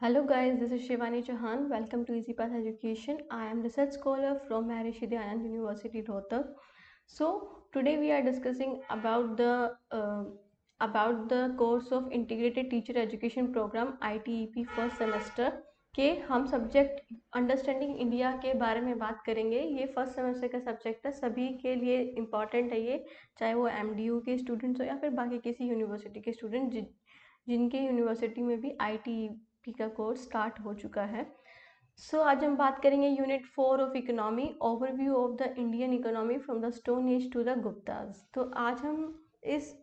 Hello guys, this is Shivani Chauhan. Welcome to Easy Path Education. I am research scholar from Maharishi Dayanand University, Rohtak. So today we are discussing about the course of Integrated Teacher Education Program ITEP first semester के हम subject understanding India के बारे में बात करेंगे। ये first semester का subject है, सभी के लिए इम्पॉर्टेंट है ये, चाहे वो MDU के स्टूडेंट्स हो या फिर बाकी किसी यूनिवर्सिटी के स्टूडेंट जिनके यूनिवर्सिटी में भी ITEP का कोर्स स्टार्ट हो चुका है। आज हम बात करेंगे unit 4 of economy, overview of the Indian economy from the stone age to the Guptas. तो आज हम इस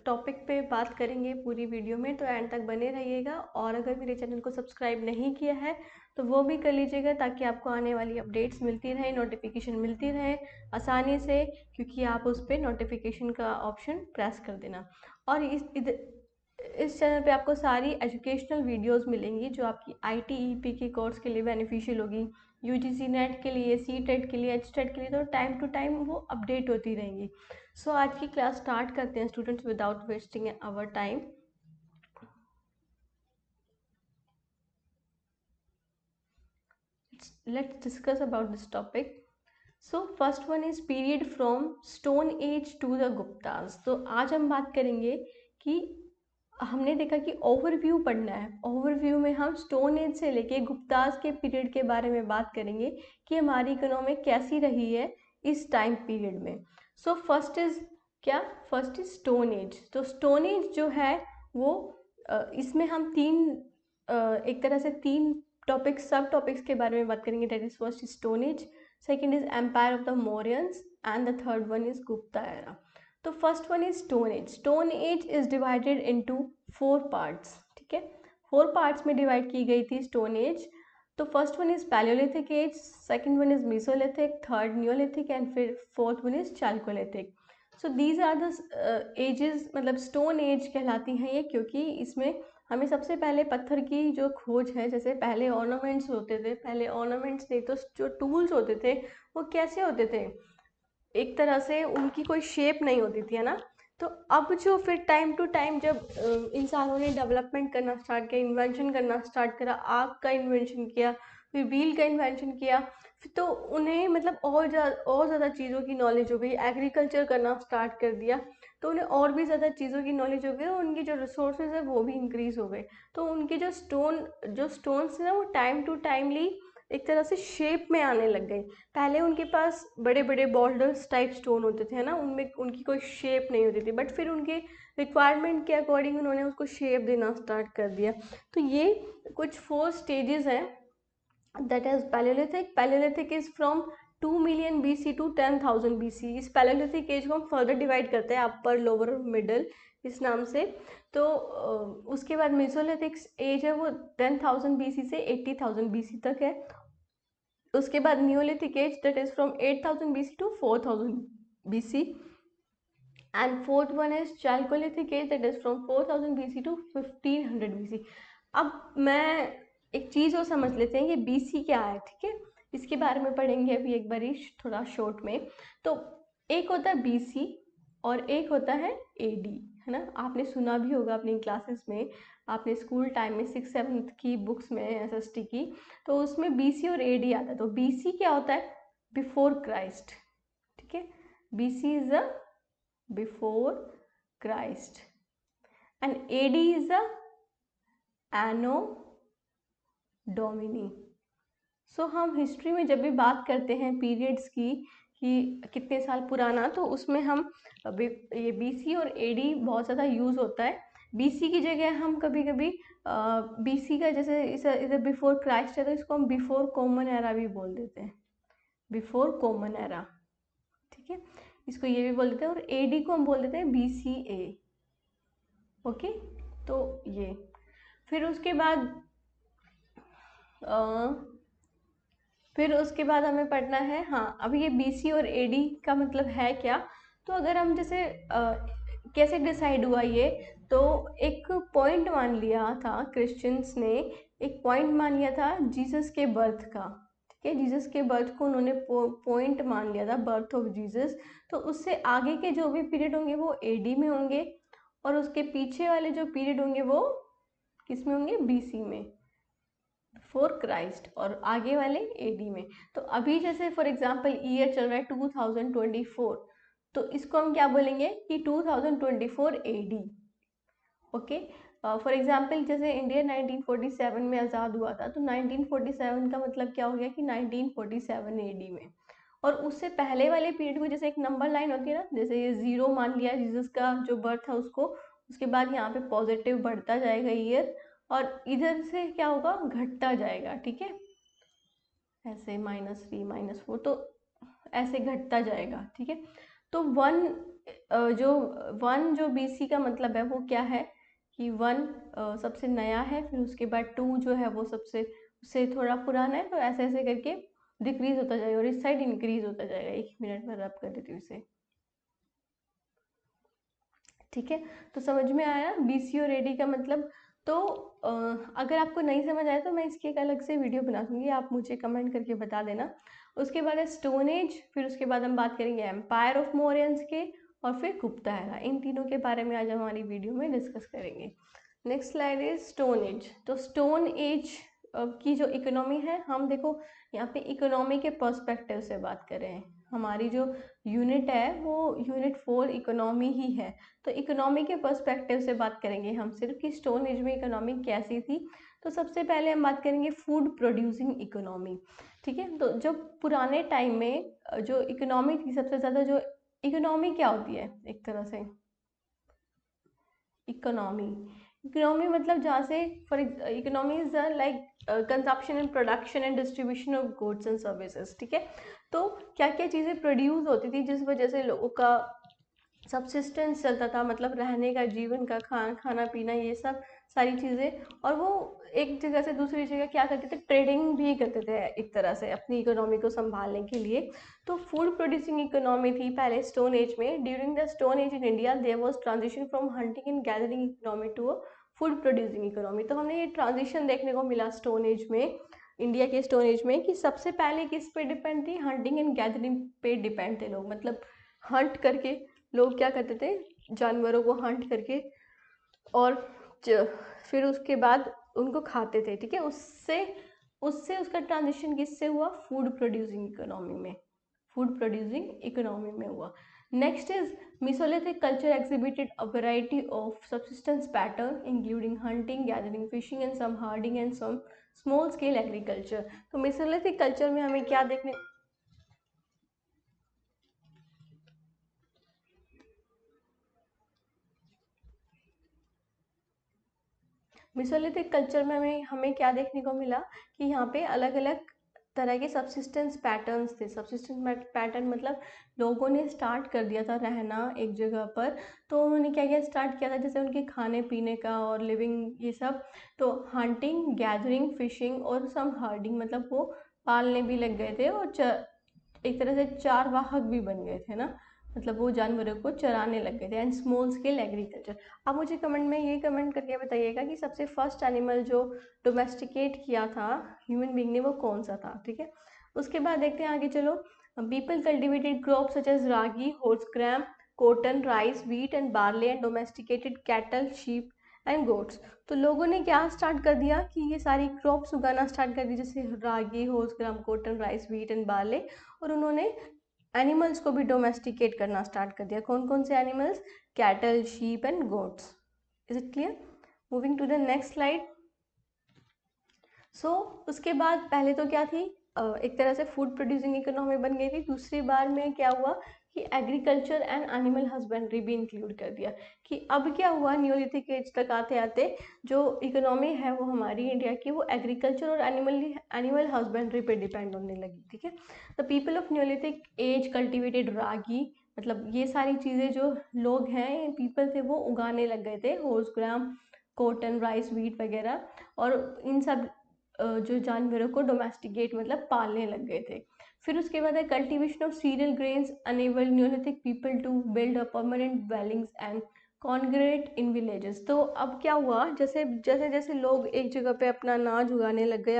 टॉपिक पे बात करेंगे पूरी वीडियो में, तो एंड तक बने रहिएगा। और अगर मेरे चैनल को सब्सक्राइब नहीं किया है तो वो भी कर लीजिएगा, ताकि आपको आने वाली अपडेट्स मिलती रहे, नोटिफिकेशन मिलती रहे आसानी से, क्योंकि आप उस पर नोटिफिकेशन का ऑप्शन प्रेस कर देना। और इस चैनल पे आपको सारी एजुकेशनल वीडियोस मिलेंगी जो आपकी ITEP के कोर्स के लिए बेनिफिशियल होगी, UGC नेट के लिए, CTET के लिए, HTET के लिए, तो टाइम टू टाइम वो अपडेट होती रहेंगी। आज की क्लास स्टार्ट करते हैं students, without wasting our time. Let's discuss about this topic. First one is period from Stone Age to the Guptas. तो आज हम बात करेंगे कि हमने देखा कि ओवरव्यू पढ़ना है। ओवरव्यू में हम स्टोन एज से लेके गुप्ताज के पीरियड के बारे में बात करेंगे कि हमारी इकोनॉमी कैसी रही है इस टाइम पीरियड में। First is stone age. तो स्टोन एज जो है वो इसमें हम एक तरह से तीन सब टॉपिक्स के बारे में बात करेंगे। That is first is stone age, second is empire of the Mauryans and the third one is Gupta era. तो first one is stone age. Stone age is divided into 4 parts, ठीक है। 4 पार्ट्स में डिवाइड की गई थी स्टोन एज। तो first one is paleolithic age, second one is mesolithic, third neolithic and फिर fourth one is chalcolithic. So these are the edges, मतलब stone age कहलाती हैं ये, क्योंकि इसमें हमें सबसे पहले पत्थर की जो खोज है, जैसे पहले ऑर्नामेंट्स होते थे, पहले ऑर्नामेंट्स नहीं तो जो टूल्स होते थे वो कैसे होते थे, एक तरह से उनकी कोई शेप नहीं होती थी, है ना। तो अब जो फिर टाइम टू टाइम जब इंसानों ने डेवलपमेंट करना स्टार्ट किया, इन्वेंशन करना स्टार्ट करा, आग का इन्वेंशन किया, फिर व्हील का इन्वेंशन किया, तो उन्हें मतलब और ज़्यादा चीज़ों की नॉलेज हो गई, एग्रीकल्चर करना स्टार्ट कर दिया, तो उन्हें और भी ज़्यादा चीज़ों की नॉलेज हो गई और उनकी जो रिसोर्सेज है वो भी इंक्रीज हो गए। तो उनके जो स्टोन्स है ना, वो टाइम टू टाइमली एक तरह से शेप में आने लग गए। पहले उनके पास बड़े बड़े बॉल्डर्स टाइप स्टोन होते थे, है ना, उनमें उनकी कोई शेप नहीं होती थी, बट फिर उनके रिक्वायरमेंट के अकॉर्डिंग उन्होंने उसको शेप देना स्टार्ट कर दिया। तो ये कुछ 4 स्टेजेस हैं। That is paleolithic is from 2 million BC to 10,000 BC। इस पैलेलिथिक एज को हम फर्दर डिवाइड करते हैं, अपर, लोअर और मिडल, इस नाम से। तो उसके बाद मेसोलिथिक एज है वो 10,000 BC से 80,000 BC तक है। उसके बाद neolithic age, that is from 8,000 BC to 4,000 BC, and fourth one is chalcolithic age, that is from 4,000 BC to 1,500 BC। अब मैं एक चीज़ और समझ लेते हैं कि BC क्या है, ठीक है। इसके बारे में पढ़ेंगे अभी एक बारी थोड़ा शॉर्ट में। तो एक होता है BC और एक होता है AD, है ना। आपने सुना भी होगा अपनी क्लासेस में, आपने स्कूल टाइम में 6th-7th की बुक्स में SST की, तो उसमें BC और AD आता है। तो BC क्या होता है? बिफोर क्राइस्ट, ठीक है। BC is a before Christ and AD is a anno domini. हम हिस्ट्री में जब भी बात करते हैं पीरियड्स की कि कितने साल पुराना, तो उसमें हम ये BC और AD बहुत ज़्यादा यूज़ होता है। BC की जगह हम कभी कभी BC का, जैसे इधर बिफोर क्राइस्ट है तो इसको हम बिफोर कॉमन एरा भी बोल देते हैं, बिफोर कॉमन एरा, ठीक है। इसको ये भी बोल देते हैं। और AD को हम बोल देते हैं BCA, ओके। तो ये फिर उसके बाद हमें पढ़ना है, हाँ, अब ये BC और AD का मतलब है क्या। तो अगर हम जैसे कैसे डिसाइड हुआ ये, तो एक पॉइंट मान लिया था क्रिश्चियंस ने, एक पॉइंट मान लिया था जीसस के बर्थ का, ठीक है। जीसस के बर्थ को उन्होंने पॉइंट मान लिया था, बर्थ ऑफ जीसस। तो उससे आगे के जो भी पीरियड होंगे वो AD में होंगे, और उसके पीछे वाले जो पीरियड होंगे वो किस में होंगे? BC में। बिफोर क्राइस्ट, और आगे वाले एडी में। तो अभी जैसे फॉर एग्जांपल ईयर चल रहा है 2024, तो इसको हम क्या बोलेंगे कि 2024 एडी। ओके, फॉर एग्जांपल जैसे इंडिया 1947 में आज़ाद हुआ था, तो 1947 का मतलब क्या हो गया कि 1947 एडी में। और उससे पहले वाले पीरियड को जैसे एक नंबर लाइन होती है ना, जैसे ये 0 मान लिया जीसस का जो बर्थ था उसको, उसके बाद यहाँ पे पॉजिटिव बढ़ता जाएगा ईयर, और इधर से क्या होगा, घटता जाएगा, ठीक है, ऐसे -3 -4, तो ऐसे घटता जाएगा, ठीक है। तो वन जो बीसी का मतलब है वो क्या है कि वन सबसे नया है, फिर उसके बाद टू जो है वो सबसे उससे थोड़ा पुराना है, तो ऐसे ऐसे करके डिक्रीज होता जाएगा और इस साइड इंक्रीज होता जाएगा। 1 मिनट में रब कर देती हूँ इसे, ठीक है। तो समझ में आया बीसी और एडी का मतलब। तो अगर आपको नहीं समझ आया तो मैं इसकी एक अलग से वीडियो बना दूंगी, आप मुझे कमेंट करके बता देना। उसके बाद है स्टोन एज, फिर उसके बाद हम बात करेंगे एम्पायर ऑफ मौर्यंस के, और फिर गुप्ता एरा। इन तीनों के बारे में आज हमारी वीडियो में डिस्कस करेंगे। Next slide is stone age. तो स्टोन एज की जो इकोनॉमी है, हम देखो यहाँ पे इकोनॉमी के पर्सपेक्टिव से बात कर रहे हैं। हमारी जो यूनिट है वो यूनिट 4 इकोनॉमी ही है, तो इकोनॉमी के पर्सपेक्टिव से बात करेंगे हम सिर्फ कि स्टोन एज में इकोनॉमी कैसी थी। तो सबसे पहले हम बात करेंगे फूड प्रोड्यूसिंग इकोनॉमी, ठीक है। तो जब पुराने टाइम में जो इकोनॉमी थी, सबसे ज़्यादा जो इकोनॉमी क्या होती है एक तरह से, इकोनॉमी, इकोनॉमी मतलब जहाँ से for economy is like consumption and production and distribution of goods and services, ठीक है। तो क्या क्या चीज़ें प्रोड्यूस होती थी जिस वजह से लोगों का सबसिस्टेंस चलता था, मतलब रहने का, जीवन का, खाना पीना, ये सब सारी चीज़ें। और वो एक जगह से दूसरी जगह क्या करते थे, ट्रेडिंग भी करते थे एक तरह से अपनी इकोनॉमी को संभालने के लिए। तो फूड प्रोड्यूसिंग इकोनॉमी थी पहले स्टोन एज में। During the stone age in India there was transition from hunting and gathering economy to a food producing economy. तो हमने ये ट्रांजिशन देखने को मिला स्टोन एज में, इंडिया के स्टोन एज में, कि सबसे पहले किस पे डिपेंड थी, हंटिंग एंड गैदरिंग पे डिपेंड थे लोग। मतलब हंट करके लोग क्या करते थे, जानवरों को हंट करके, और फिर उसके बाद उनको खाते थे, ठीक है। उससे उससे उसका ट्रांजिशन किससे हुआ, फूड प्रोड्यूसिंग इकोनॉमी में, फूड प्रोड्यूसिंग इकोनॉमी में हुआ। Next is Mesolithic culture exhibited a variety of subsistence pattern including hunting, gathering, fishing and some herding and some small scale agriculture। तो Mesolithic culture में हमें क्या देखने, मेसोलिथिक कल्चर में हमें क्या देखने को मिला कि यहाँ पे अलग अलग तरह के सबसिस्टेंस पैटर्न्स थे। सबसिस्टेंस पैटर्न मतलब लोगों ने स्टार्ट कर दिया था रहना एक जगह पर। तो उन्होंने क्या क्या स्टार्ट किया था, जैसे उनके खाने पीने का और लिविंग ये सब। तो हंटिंग, गैदरिंग, फिशिंग और सम हर्डिंग, मतलब वो पालने भी लग गए थे और एक तरह से चारवाहक भी बन गए थे ना, मतलब वो जानवरों को चराने लग गए थे। And small scale agriculture. आप मुझे कमेंट में ये कमेंट करके बताइएगा कि सबसे फर्स्ट एनिमल जो डोमेस्टिकेट किया था ह्यूमन बींग ने, वो कौन सा था, ठीक है। उसके बाद देखते हैं आगे, चलो। People cultivated crop such as ragi, horse gram, cotton, rice, wheat and barley and domesticated cattle, sheep and goats. तो लोगों ने क्या स्टार्ट कर दिया कि ये सारी क्रॉप्स उगाना स्टार्ट कर दी, जैसे ragi, horse gram, cotton, rice, wheat and barley. और उन्होंने एनिमल्स को भी डोमेस्टिकेट करना स्टार्ट कर दिया। कौन कौन से animals, cattle, sheep and goats. Is it clear? Moving to the next slide. सो उसके बाद पहले तो क्या थी, एक तरह से फूड प्रोड्यूसिंग इकोनॉमी बन गई थी। दूसरी बार में क्या हुआ कि एग्रीकल्चर एंड एनिमल हस्बेंड्री भी इंक्लूड कर दिया। कि अब क्या हुआ, न्यूलिथिक एज तक आते आते जो इकोनॉमी है वो हमारी इंडिया की, वो एग्रीकल्चर और एनिमल हस्बेंड्री पे डिपेंड होने लगी, ठीक है। The people of neolithic age cultivated ragi, मतलब ये सारी चीज़ें जो लोग हैं, पीपल थे, वो उगाने लग गए थे, horse gram, cotton, rice, wheat वगैरह। और इन सब जो जानवरों को डोमेस्टिकेट मतलब पालने लग गए थे। फिर उसके बाद है cultivation of cereal grains enable neolithic people to build a permanent dwellings and congregate in villages. तो अब क्या हुआ, जैसे जैसे जैसे लोग एक जगह पे अपना अनाज उगाने लग गए,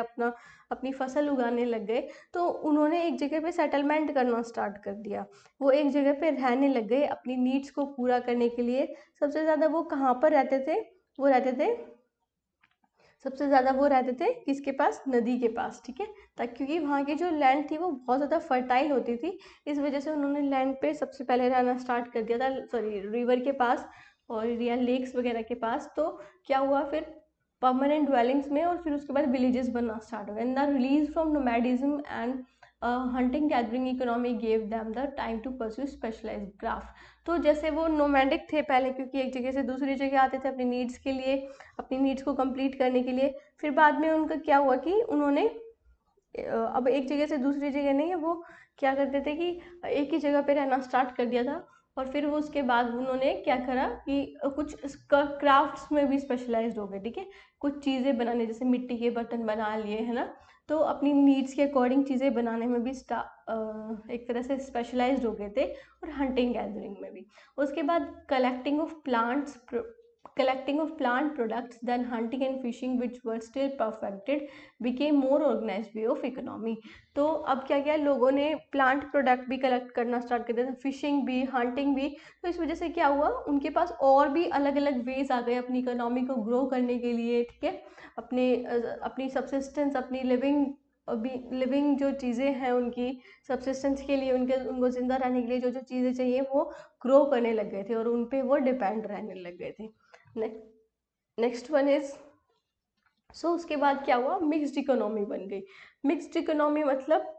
अपनी फसल उगाने लग गए, तो उन्होंने एक जगह पे सेटलमेंट करना स्टार्ट कर दिया। वो एक जगह पे रहने लग गए अपनी नीड्स को पूरा करने के लिए। सबसे ज़्यादा वो कहाँ पर रहते थे, वो रहते थे सबसे ज़्यादा वो रहते थे किसके पास, नदी के पास, ठीक है, ताकि क्योंकि वहाँ की जो लैंड थी वो बहुत ज़्यादा फर्टाइल होती थी, इस वजह से उन्होंने लैंड पे सबसे पहले रहना स्टार्ट कर दिया था, सॉरी रिवर के पास और या लेक्स वगैरह के पास। तो क्या हुआ फिर, परमानेंट ड्वेलिंग्स में, और फिर उसके बाद विलेजेस बनना स्टार्ट हो गए। And the release from nomadism and hunting gathering economy gave them the time to pursue specialised craft. तो जैसे वो नोमैडिक थे पहले, क्योंकि एक जगह से दूसरी जगह आते थे अपनी नीड्स के लिए, अपनी नीड्स को कंप्लीट करने के लिए, फिर बाद में उनका क्या हुआ कि उन्होंने अब एक जगह से दूसरी जगह नहीं है, वो क्या करते थे कि एक ही जगह पे रहना स्टार्ट कर दिया था। और फिर वो उसके बाद उन्होंने क्या करा कि कुछ क्राफ्ट्स में भी स्पेशलाइज्ड हो गए, ठीक है, कुछ चीज़ें बनाने, जैसे मिट्टी के बर्तन बना लिए, है ना, तो अपनी नीड्स के अकॉर्डिंग चीज़ें बनाने में भी एक तरह से स्पेशलाइज्ड हो गए थे, और हंटिंग गैदरिंग में भी। उसके बाद collecting of plant products, then hunting and fishing, which were still perfected, became more organized way of economy। तो अब क्या किया लोगों ने, प्लांट प्रोडक्ट भी कलेक्ट करना स्टार्ट कर दिया था, फिशिंग भी, हंटिंग भी। तो इस वजह से क्या हुआ, उनके पास और भी अलग अलग वेज आ गए अपनी इकोनॉमी को ग्रो करने के लिए, ठीक है, अपनी सब्सिस्टेंस, अपनी लिविंग जो चीज़ें हैं उनकी सब्सिस्टेंस के लिए, उनको जिंदा रहने के लिए जो जो चीज़ें चाहिए वो ग्रो करने लग गए थे, और उन पे वो डिपेंड रहने लग गए थे। नेक्स्ट वन इज, उसके बाद क्या हुआ, मिक्स्ड इकोनॉमी बन गई। मिक्स्ड इकोनॉमी मतलब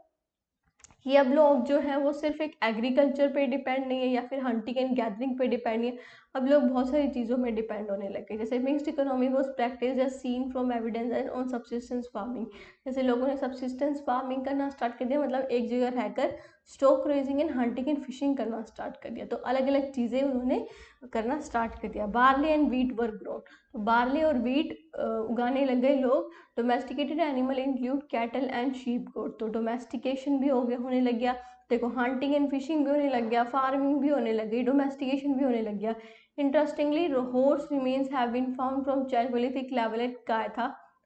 कि अब लोग जो है वो सिर्फ एक एग्रीकल्चर पे डिपेंड नहीं है, या फिर हंटिंग एंड गैदरिंग पे डिपेंड नहीं है, अब लोग बहुत सारी चीज़ों में डिपेंड होने लगे। जैसे mixed economy was practice as seen from evidence and on subsistence farming. जैसे लोगों ने सब्सिस्टेंस फार्मिंग करना स्टार्ट कर दिया, मतलब एक जगह रहकर stock raising and hunting and fishing करना स्टार्ट कर दिया, तो अलग अलग चीज़ें उन्होंने करना स्टार्ट कर दिया। Barley and wheat were grown, तो बार्ली और वीट उगाने लग गए लोग। Domesticated animal include cattle and sheep goat, तो डोमेस्टिकेशन भी होने लग गया, देखो हंटिंग एंड फिशिंग भी होने लग गया, फार्मिंग भी होने लग गई, डोमेस्टिकेशन भी होने लग गया। Interestingly horse remains have been found from Chalcolithic level at Kaitha.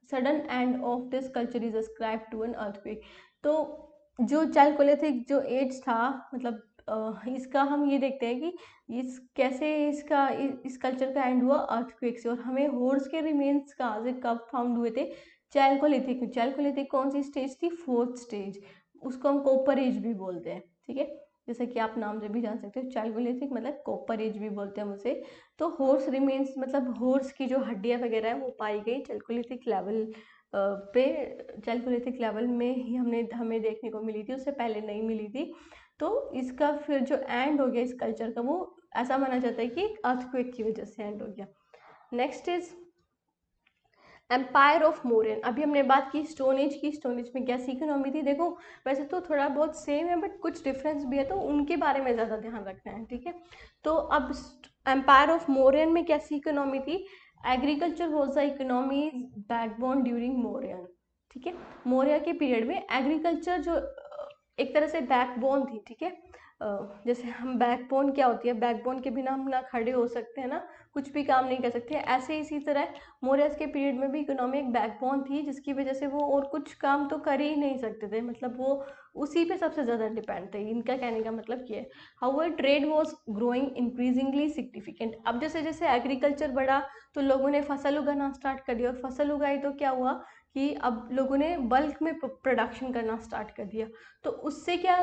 Sudden end of this culture is ascribed to an earthquake। तो जो चालकोलिथिक जो एज था, मतलब इसका हम ये देखते हैं कि इस कल्चर का एंड हुआ अर्थक्वेक से। और हमें हॉर्स के रिमेन्स कहाँ से कब फाउंड हुए थे, चालकोलिथिक में। चालकोलिथिक कौन सी स्टेज थी, 4th स्टेज, उसको हम कॉपर एज भी बोलते हैं, ठीक है, जैसे कि आप नाम से भी जान सकते हो, चालकोलिथिक मतलब कॉपर एज भी बोलते हैं उसे। तो हॉर्स रिमेन्स मतलब हॉर्स की जो हड्डियां वगैरह है वो पाई गई चालकोलिथिक लेवल पे, चालकोलिथिक लेवल में ही हमें देखने को मिली थी, उससे पहले नहीं मिली थी। तो इसका फिर जो एंड हो गया इस कल्चर का, वो ऐसा माना जाता है कि अर्थक्वेक की वजह से एंड हो गया। Next is empire of Mauryan. अभी हमने बात की स्टोन एज की, स्टोन एज में कैसी इकोनॉमी थी, देखो वैसे तो थोड़ा बहुत सेम है बट कुछ डिफरेंस भी है, तो उनके बारे में ज़्यादा ध्यान रखना है, ठीक है। तो अब एम्पायर ऑफ मोरियन में कैसी इकोनॉमी थी, agriculture was the economy backbone during Mauryan, ठीक है। मौर्य के पीरियड में एग्रीकल्चर जो एक तरह से बैकबोन थी, ठीक है। जैसे हम बैकबोन क्या होती है, बैकबोन के बिना हम ना खड़े हो सकते हैं ना कुछ भी काम नहीं कर सकते, ऐसे इसी तरह मौर्य के पीरियड में भी इकोनॉमी एक बैकबोन थी, जिसकी वजह से वो और कुछ काम तो कर ही नहीं सकते थे, मतलब वो उसी पे सबसे ज़्यादा डिपेंड थे। इनका कहने का मतलब ये है। However trade was growing increasingly significant. अब जैसे जैसे एग्रीकल्चर बढ़ा तो लोगों ने फसल उगाना स्टार्ट कर दिया, और फसल उगाई तो क्या हुआ कि अब लोगों ने बल्क में प्रोडक्शन करना स्टार्ट कर दिया। तो उससे क्या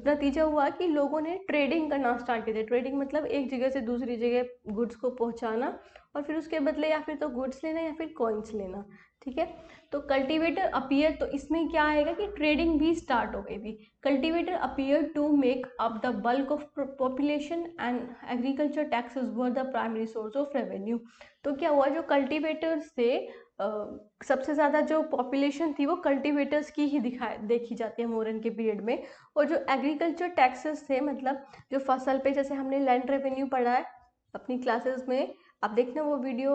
नतीजा हुआ कि लोगों ने ट्रेडिंग करना स्टार्ट कर दिया। ट्रेडिंग मतलब एक जगह से दूसरी जगह गुड्स को पहुंचाना, और फिर उसके बदले या फिर तो गुड्स लेना या फिर कॉइन्स लेना, ठीक है। तो कल्टीवेटर अपीयर, तो इसमें क्या आएगा कि ट्रेडिंग भी स्टार्ट हो गई थी। Cultivator appear to make up the bulk of population and agriculture taxes were the primary source of revenue. तो क्या हुआ, जो कल्टीवेटर्स थे, सबसे ज़्यादा जो पॉपुलेशन थी वो कल्टीवेटर्स की ही देखी जाती है मौर्यन के पीरियड में। और जो एग्रीकल्चर टैक्सेस थे, मतलब जो फसल पे, जैसे हमने लैंड रेवेन्यू पढ़ा है अपनी क्लासेस में, आप देखना वो वीडियो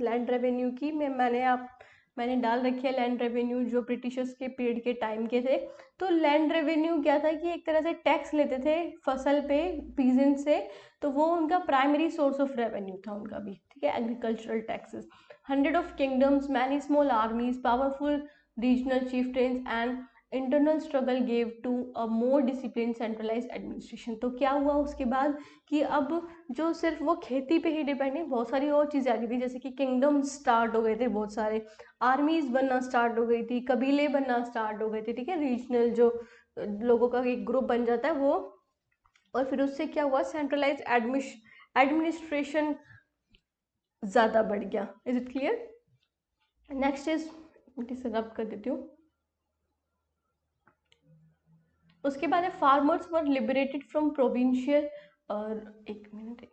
लैंड रेवेन्यू की, मैंने डाल रखी है लैंड रेवेन्यू जो ब्रिटिशर्स के पीरियड के टाइम के थे। तो लैंड रेवेन्यू क्या था कि एक तरह से टैक्स लेते थे फसल पे पीजेंट से, तो वो उनका प्राइमरी सोर्स ऑफ रेवेन्यू था उनका भी, ठीक है, agricultural taxes. 100 of kingdoms, many small armies, powerful regional chieftains and internal struggle gave to a more discipline centralize administration. तो क्या हुआ उसके बाद कि अब जो सिर्फ वो खेती पे ही डिपेंड है, बहुत सारी और चीज़ें आ गई थी, जैसे कि किंगडम स्टार्ट हो गए थे, बहुत सारे आर्मीज बनना स्टार्ट हो गई थी, कबीले बनना स्टार्ट हो गए थे, ठीक है, रीजनल जो लोगों का एक ग्रुप बन जाता है वो। और फिर उससे क्या हुआ, सेंट्रलाइज एडमिनिस्ट्रेशन ज़्यादा बढ़ गया। Is it clear? Next is, इसे रब कर देती हूँ। उसके बाद है farmers were liberated from provincial, और एक minute,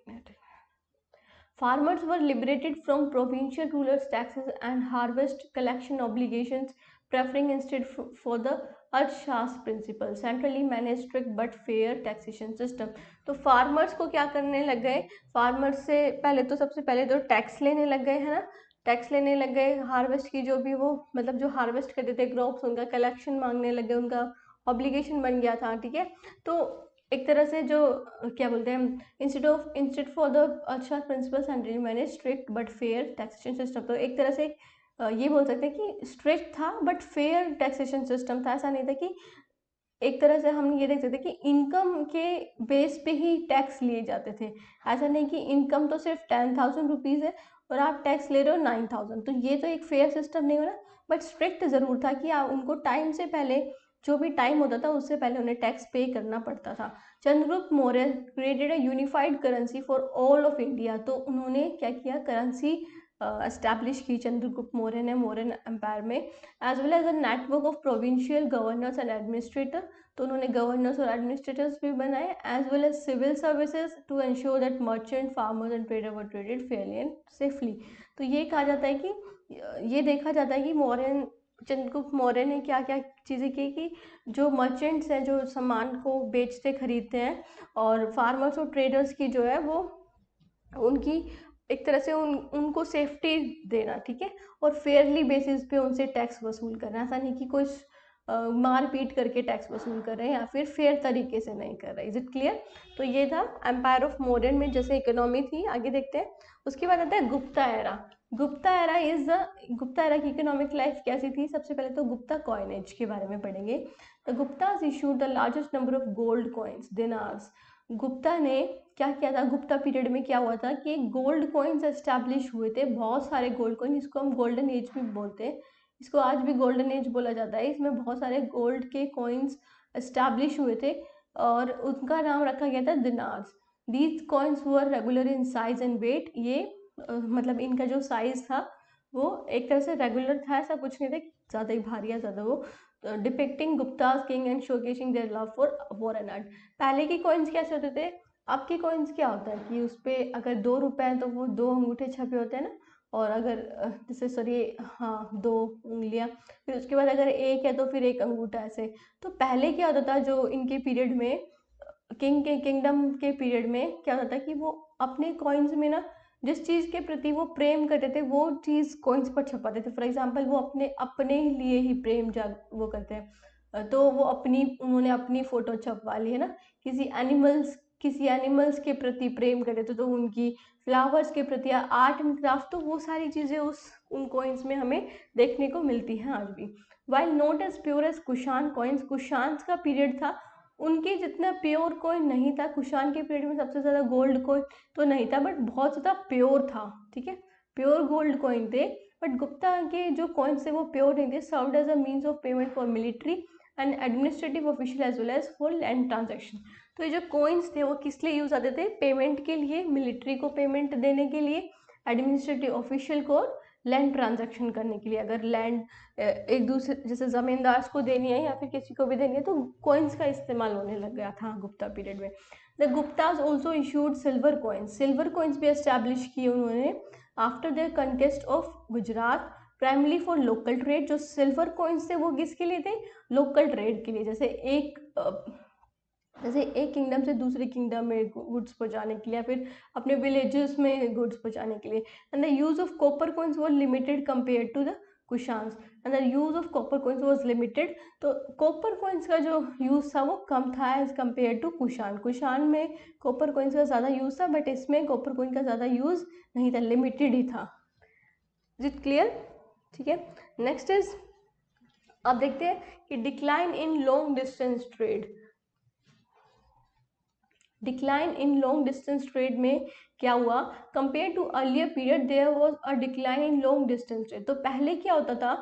farmers were liberated from provincial rulers taxes and harvest collection obligations, preferring instead for the Arthashastra principle centrally manage strict but fair taxation system. तो फार्मर्स को क्या करने लग गए, फार्मर्स से पहले तो सबसे पहले तो टैक्स लेने लग गए, है ना, टैक्स लेने लग गए, हार्वेस्ट की जो भी वो मतलब जो हार्वेस्ट करते थे क्रॉप्स उनका कलेक्शन मांगने लग गए, उनका ऑब्लिगेशन बन गया था, ठीक है। तो एक तरह से जो क्या बोलते हैं, इंस्टेड फॉर द अच्छा principle centrally manage strict but fair taxation system. तो एक तरह से ये बोल सकते हैं कि स्ट्रिक्ट था बट फेयर टैक्सेशन सिस्टम था। ऐसा नहीं था कि एक तरह से हम ये देख सकते कि इनकम के बेस पे ही टैक्स लिए जाते थे। ऐसा नहीं कि इनकम तो सिर्फ 10,000 रुपीज़ है और आप टैक्स ले रहे हो 9,000, तो ये तो एक फेयर सिस्टम नहीं हो ना। बट स्ट्रिक्ट ज़रूर था कि आप उनको टाइम से पहले, जो भी टाइम होता था उससे पहले उन्हें टैक्स पे करना पड़ता था। Chandragupta Maurya created a unified currency for all of India. तो उन्होंने क्या किया, करेंसी एस्टैब्लिश की चंद्रगुप्त मौर्य ने मौर्यन एम्पायर में, as well as a network of provincial governors and administrator. तो उन्होंने गवर्नर्स और एडमिनिस्ट्रेटर्स भी बनाए, as well as civil services to ensure that merchant, farmers and trader were traded fairly and safely. तो ये कहा जाता है कि ये देखा जाता है कि चंद्रगुप्त मौर्य ने क्या क्या चीज़ें की कि जो मर्चेंट्स हैं, जो सामान को बेचते खरीदते हैं, और फार्मर्स और ट्रेडर्स की जो है वो उनकी एक तरह से उनको सेफ्टी देना, ठीक है, और फेयरली बेसिस पे उनसे टैक्स वसूल करना। ऐसा नहीं कि कोई मार पीट करके टैक्स वसूल कर रहे हैं या फिर फेयर तरीके से नहीं कर रहे। Is it clear? तो ये था एम्पायर ऑफ मॉडर्न में जैसे इकोनॉमी थी। आगे देखते हैं। उसके बाद आता है गुप्ता एरा। गुप्ता एरा की इकोनॉमिक लाइफ कैसी थी? सबसे पहले तो गुप्ता कॉइनेज के बारे में पढ़ेंगे। The Guptas issued the largest number of gold coins, dinars. Gupta ने क्या किया था, गुप्ता पीरियड में क्या हुआ था कि गोल्ड कॉइन्स एस्टैब्लिश हुए थे, बहुत सारे गोल्ड कॉइन, इसको हम गोल्डन एज भी बोलते हैं, इसको आज भी गोल्डन एज बोला जाता है। इसमें बहुत सारे गोल्ड के कॉइन्स एस्टैब्लिश हुए थे और उनका नाम रखा गया था dinars. These coins were regular in size and weight. ये मतलब इनका जो साइज था वो एक तरह से रेगुलर था, ऐसा कुछ नहीं था ज़्यादा ही भारी या ज़्यादा वो। Depicting Gupta's king and showcasing their love for war and art. पहले के कॉइन्स कैसे होते थे? आपके कॉइन्स क्या होता है कि उस पर अगर 2 रुपए हैं तो वो 2 अंगूठे छपे होते हैं ना, और अगर जैसे सॉरी हाँ 2 उंगलियां, फिर उसके बाद अगर एक है तो फिर एक अंगूठा, ऐसे। तो पहले क्या होता था, जो इनके पीरियड में, किंगडम के पीरियड में क्या होता था कि वो अपने कॉइन्स में ना जिस चीज़ के प्रति वो प्रेम करते थे वो चीज़ कॉइन्स पर छपाते थे। फॉर एग्जाम्पल वो अपने अपने लिए ही प्रेम जाग वो करते हैं, तो वो उन्होंने अपनी फोटो छपवा ली, है ना। किसी एनिमल्स के प्रति प्रेम करे तो उनकी, फ्लावर्स के प्रति, आर्ट एंड क्राफ्ट, तो वो सारी चीज़ें उन कॉइन्स में हमें देखने को मिलती हैं आज भी। While not as pure as Kushan coins, Kushan का पीरियड था, उनके जितना प्योर कॉइन नहीं था। कुशान के पीरियड में सबसे ज़्यादा गोल्ड कॉइन तो नहीं था, बट बहुत ज़्यादा प्योर था, ठीक है, प्योर गोल्ड कॉइन थे। बट गुप्ता के जो कॉइन्स थे वो प्योर नहीं थे। Served as a means of payment for military and administrative official as well as for land transaction. तो ये जो कॉइन्स थे वो किस लिए यूज आते थे? पेमेंट के लिए, मिलिट्री को पेमेंट देने के लिए, एडमिनिस्ट्रेटिव ऑफिशियल को लैंड ट्रांजेक्शन करने के लिए। अगर लैंड एक दूसरे जैसे जमींदार को देनी है या फिर किसी को भी देनी है तो कॉइन्स का इस्तेमाल होने लग गया था गुप्ता पीरियड में। The Gupta's also issued silver coins, silver coins भी एस्टैब्लिश किए उन्होंने after their conquest of Gujarat, primarily for local trade. जो सिल्वर कॉइन्स थे वो किसके लिए थे? लोकल ट्रेड के लिए। जैसे एक किंगडम से दूसरे किंगडम में गुड्स पहुंचाने के लिए या फिर अपने विलेजेस में गुड्स पहुंचाने के लिए। And the use of copper coins was limited compare to the Kushans, and the use of copper coins was limited. तो कॉपर कॉइन्स का जो यूज था वो कम था as compare to Kushan. Kushan में कॉपर कॉइन्स का ज़्यादा यूज था, बट इसमें कॉपर कॉइन का ज़्यादा यूज नहीं था, लिमिटेड ही था। Is it clear? ठीक है। नेक्स्ट इज अब देखते हैं कि decline in long distance trade. Decline in long distance trade में क्या हुआ, compare to earlier period there was a decline in long distance trade. तो पहले क्या होता था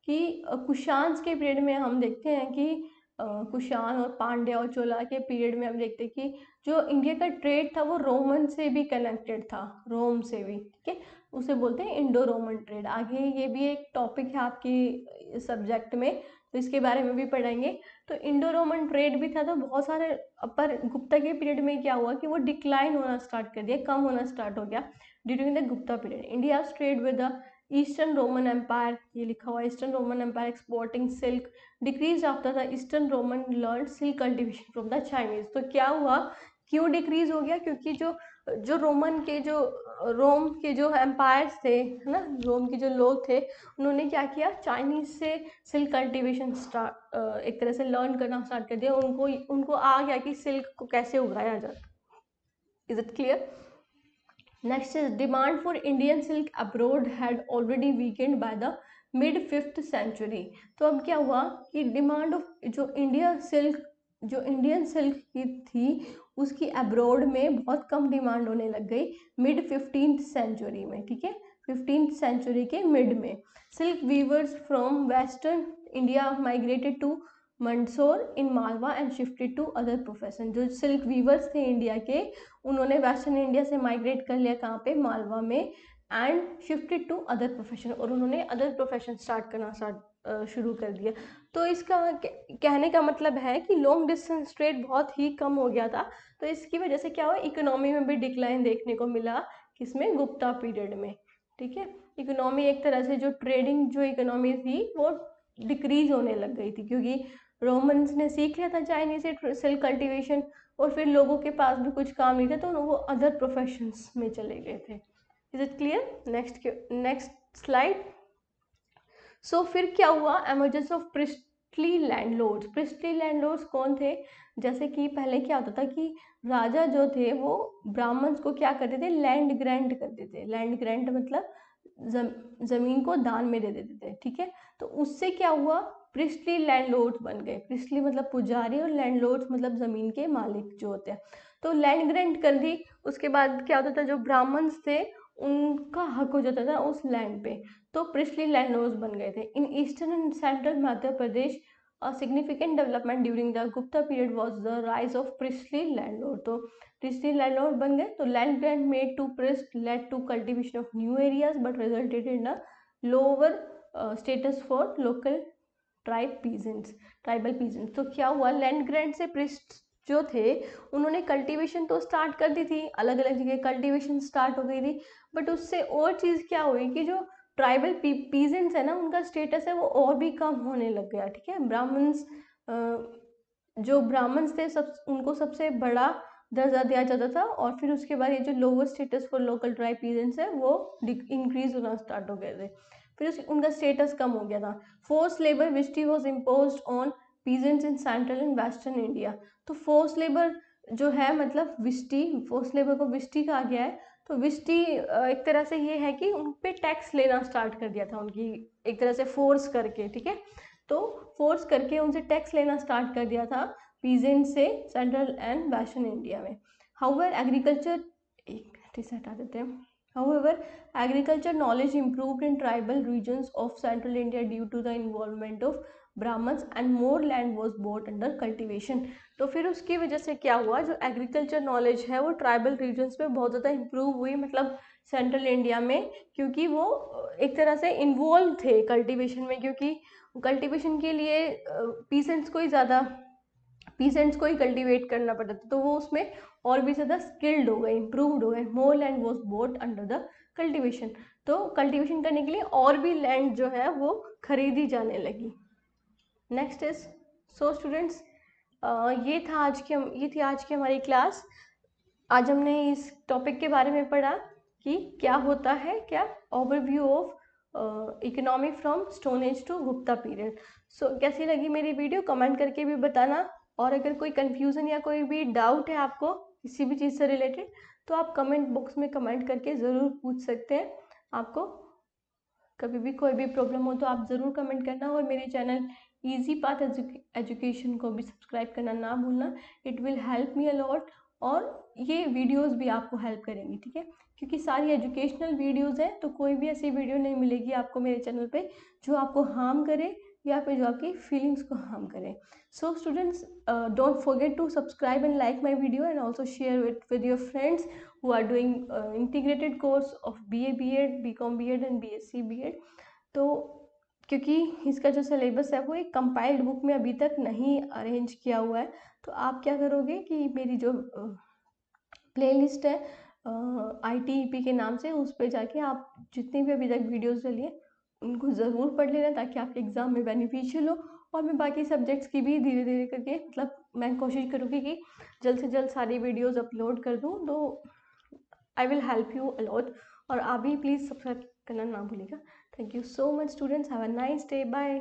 कि कुशान्स के पीरियड में हम देखते हैं कि कुशान और पांड्या और चोला के पीरियड में हम देखते हैं कि जो इंडिया का ट्रेड था वो रोमन से भी कनेक्टेड था, रोम से भी, ठीक है, उसे बोलते हैं इंडो रोमन ट्रेड। आगे ये भी एक टॉपिक है आपकी सब्जेक्ट में, तो इसके बारे में भी पढ़ेंगे। तो इंडो रोमन ट्रेड भी था, तो बहुत सारे, पर गुप्ता के पीरियड में क्या हुआ कि वो डिक्लाइन होना स्टार्ट कर दिया, कम होना स्टार्ट हो गया during the Gupta period. India trade with the eastern Roman empire, ये लिखा हुआ है, eastern Roman empire exporting silk decrease after the eastern Roman learn silk cultivation from the Chinese. तो क्या हुआ, क्यों डिक्रीज हो गया, क्योंकि जो जो रोमन के जो रोम के जो एम्पायर्स थे, है ना, रोम के जो लोग थे, उन्होंने क्या किया, चाइनीज से सिल्क कल्टीवेशन स्टार्ट, एक तरह से लर्न करना स्टार्ट कर दिया। उनको आ गया कि सिल्क को कैसे उगाया जाता। Is it clear? Next is demand for Indian silk abroad had already weakened by the mid 5th century. तो अब क्या हुआ कि डिमांड ऑफ जो इंडियन सिल्क की थी उसकी अब्रोड में बहुत कम डिमांड होने लग गई मिड 15th सेंचुरी में, ठीक है, 15th सेंचुरी के मिड में। Silk weavers from western India migrated to Mandsaur in Malwa and shifted to other profession. जो सिल्क वीवर्स थे इंडिया के, उन्होंने वेस्टर्न इंडिया से माइग्रेट कर लिया, कहाँ पे, मालवा में, and shifted to other profession, और उन्होंने अदर प्रोफेशन स्टार्ट करना शुरू कर दिया। तो इसका कहने का मतलब है कि लॉन्ग डिस्टेंस ट्रेड बहुत ही कम हो गया था। तो इसकी वजह से क्या हुआ, इकोनॉमी में भी डिक्लाइन देखने को मिला, किसमें, गुप्ता पीरियड में, ठीक है। इकोनॉमी एक तरह से जो ट्रेडिंग जो इकोनॉमी थी वो डिक्रीज होने लग गई थी, क्योंकि रोमन्स ने सीख लिया था चाइनीज से सिल्क कल्टीवेशन, और फिर लोगों के पास भी कुछ काम नहीं था तो वो अदर प्रोफेशंस में चले गए थे। Is it clear? Next slide. So फिर क्या हुआ, emergence of priestly landlords. Priestly landlords कौन थे, जैसे कि पहले क्या होता था कि राजा जो थे वो ब्राह्मण्स को क्या करते थे, लैंड ग्रांट करते थे। लैंड ग्रांट मतलब जमीन को दान में दे देते थे, ठीक है। तो उससे क्या हुआ, प्रिस्टली लैंडलॉर्ड्स बन गए। प्रिस्टली मतलब पुजारी, और लैंडलॉर्ड्स मतलब जमीन के मालिक जो होते हैं। तो लैंड ग्रांट कर दी, उसके बाद क्या होता था, जो ब्राह्मण्स थे उनका हक हो जाता था उस लैंड पे, तो प्रिस्टली लैंडलॉर्ड्स बन गए थे। In eastern and central Madhya Pradesh a significant development during the Gupta period was the rise of priestly landlord। तो priestly landlord बन गए, तो land grant made to priest led to cultivation of new areas but resulted in a lower status for local tribal peasants. तो क्या हुआ, land grant से priest जो थे उन्होंने कल्टीवेशन तो स्टार्ट कर दी थी, अलग अलग जगह कल्टीवेशन स्टार्ट हो गई थी, बट उससे और चीज़ क्या हुई कि जो ट्राइबल पीजेंट्स है ना, उनका स्टेटस है वो और भी कम होने लग गया, ठीक है। जो ब्राह्मण्स थे सब, उनको सबसे बड़ा दर्जा दिया जाता था, और फिर उसके बाद ये जो lower status for local tribe peasants है वो इंक्रीज होना स्टार्ट हो गए थे, फिर उनका स्टेटस कम हो गया था। Force labour which was imposed on peasants in central and western India. तो फोर्स लेबर जो है मतलब विस्टी, फोर्स लेबर को विस्टी कहा गया है। तो विस्टी एक तरह से ये है कि उन पे टैक्स लेना स्टार्ट कर दिया था, उनकी एक तरह से फोर्स करके, ठीक है। तो फोर्स करके उनसे टैक्स लेना स्टार्ट कर दिया था पीजेंट से सेंट्रल एंड वेस्टर्न इंडिया में। हाउएवर एग्रीकल्चर, एक हटा देते हैं। However, agriculture knowledge improved in tribal regions of central India due to the involvement of Brahmins and more land was bought under cultivation। तो फिर उसकी वजह से क्या हुआ, जो एग्रीकल्चर नॉलेज है वो ट्राइबल रीजन्स में बहुत ज़्यादा इम्प्रूव हुई, मतलब सेंट्रल इंडिया में, क्योंकि वो एक तरह से इन्वॉल्व थे कल्टीवेशन में, क्योंकि कल्टीवेशन के लिए पीसेंट्स को ही कल्टीवेट करना पड़ता था, तो वो उसमें और भी ज़्यादा स्किल्ड हो गए, इम्प्रूव्ड हो गए। मोर land was boat under the cultivation. तो कल्टीवेशन करने के लिए और भी लैंड जो है वो खरीदी जाने लगी। नेक्स्ट इज, सो स्टूडेंट्स, ये थी आज की हमारी क्लास। आज हमने इस टॉपिक के बारे में पढ़ा कि क्या होता है, क्या overview of economy from stone age to Gupta period. So कैसी लगी मेरी वीडियो, कमेंट करके भी बताना, और अगर कोई कंफ्यूजन या कोई भी डाउट है आपको किसी भी चीज़ से रिलेटेड, तो आप कमेंट बॉक्स में कमेंट करके ज़रूर पूछ सकते हैं। आपको कभी भी कोई भी प्रॉब्लम हो तो आप ज़रूर कमेंट करना, और मेरे चैनल इजी पाथ एजुकेशन को भी सब्सक्राइब करना ना भूलना, it will help me a lot. और ये वीडियोस भी आपको हेल्प करेंगी, ठीक है, क्योंकि सारी एजुकेशनल वीडियोस हैं, तो कोई भी ऐसी वीडियो नहीं मिलेगी आपको मेरे चैनल पे जो आपको हार्म करे या फिर जो आपकी फीलिंग्स को हार्म करे। So students, don't forget to subscribe and like my video, and also share it with your friends who are doing integrated course of BA B.Ed, BCom B.Ed and BSc B.Ed। तो क्योंकि इसका जो syllabus है वो एक compiled book में अभी तक नहीं अरेंज किया हुआ है, तो आप क्या करोगे कि मेरी जो प्लेलिस्ट है ITEP के नाम से, उस पर जाके आप जितनी भी अभी तक वीडियोस डली है उनको ज़रूर पढ़ लेना, ताकि आपके एग्ज़ाम में बेनिफिशियल हो। और मैं बाकी सब्जेक्ट्स की भी धीरे धीरे करके, मतलब मैं कोशिश करूँगी कि जल्द से जल्द सारी वीडियोस अपलोड कर दूँ, तो I will help you a lot. और आप भी प्लीज़ सब्सक्राइब करना ना भूलिएगा। Thank you so much students, have a nice day, bye.